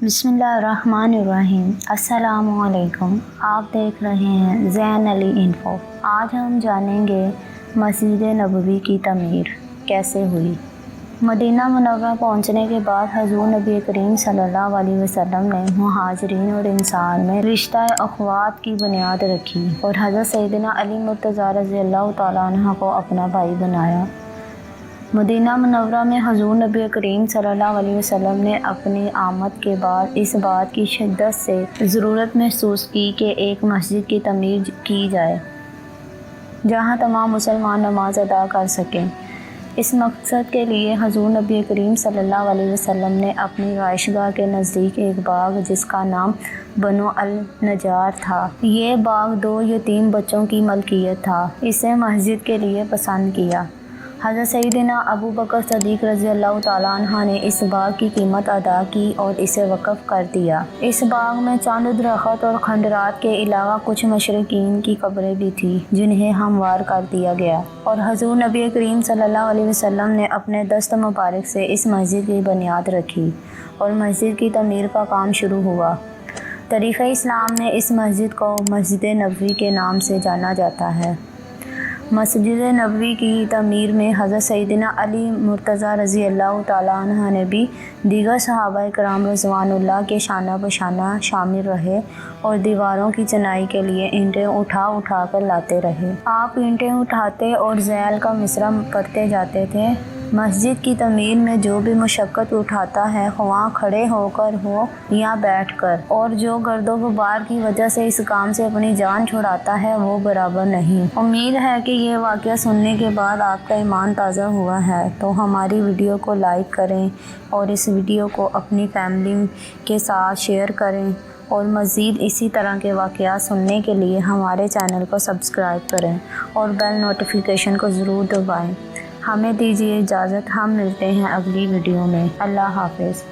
बिस्मिल्लाहिर्रहमानिर्रहीम। अस्सलामुअलैकुम। आप देख रहे हैं ज़ैन अली इन्फो। आज हम जानेंगे मस्जिद नबवी की तमीर कैसे हुई। मदीना मुनव्वरा पहुंचने के बाद हज़ूर नबी करीम सल्लल्लाहु अलैहि वसल्लम ने मुहाजिरीन और इंसार में रिश्ता अख़वात की बुनियाद रखी और हज़रत सैयदना अली मुर्तज़ा रज़ियल्लाहु तआला अन्हु को अपना भाई बनाया। मदीना मुनव्वरा में हज़ूर नबी करीम सल्लल्लाहु अलैहि वसल्लम ने अपनी आमद के बाद इस बात की शिद्दत से ज़रूरत महसूस की कि एक मस्जिद की तमीर की जाए जहाँ तमाम मुसलमान नमाज अदा कर सकें। इस मकसद के लिए हज़ूर नबी करीम सल्लल्लाहु अलैहि वसल्लम ने अपनी राइशगाह के नज़दीक एक बाग जिसका नाम बनो अल नजार था, ये बाग 2 यतीम बच्चों की मलकियत था, इसे मस्जिद के लिए पसंद किया। हज़रत सैयदना अबू बकर सदीक़ रज़ियल्लाहु तआला अन्हु ने इस बाग की कीमत अदा की और इसे वक़्फ़ कर दिया। इस बाग में चंद दरख्त और खंडरात के अलावा कुछ मुशरिकीन की कब्रें भी थीं जिन्हें हमवार कर दिया गया और हज़ूर नबी करीम सल्लल्लाहु अलैहि वसल्लम ने अपने दस्त मुबारक से इस मस्जिद की बुनियाद रखी और मस्जिद की तमीर का काम शुरू हुआ। तारीख़ इस्लाम में इस मस्जिद को मस्जिद नबवी के नाम से जाना जाता है। मस्जिद नबवी की तमीर में हज़रत सैयदना अली मुर्तज़ा रज़ियल्लाहु तआला अन्हु ने भी दीगर सहाबा किराम रज़वानुल्लाह के शाना बशाना शामिल रहे और दीवारों की चिनाई के लिए ईंटें उठा कर लाते रहे। आप ईंटें उठाते और ज़ैल का मिसरा पढ़ते जाते थे। मस्जिद की तमीर में जो भी मुशक्क़त उठाता है, ख्वाह खड़े होकर हो या बैठकर, और जो गर्दो गुबार की वजह से इस काम से अपनी जान छुड़ाता है, वो बराबर नहीं। उम्मीद है कि ये वाक़या सुनने के बाद आपका ईमान ताज़ा हुआ है, तो हमारी वीडियो को लाइक करें और इस वीडियो को अपनी फैमिली के साथ शेयर करें और मज़ीद इसी तरह के वाक़यात सुनने के लिए हमारे चैनल को सब्सक्राइब करें और बेल नोटिफिकेशन को ज़रूर दबाएँ। हमें दीजिए इजाज़त, हम मिलते हैं अगली वीडियो में। अल्लाह हाफ़िज़।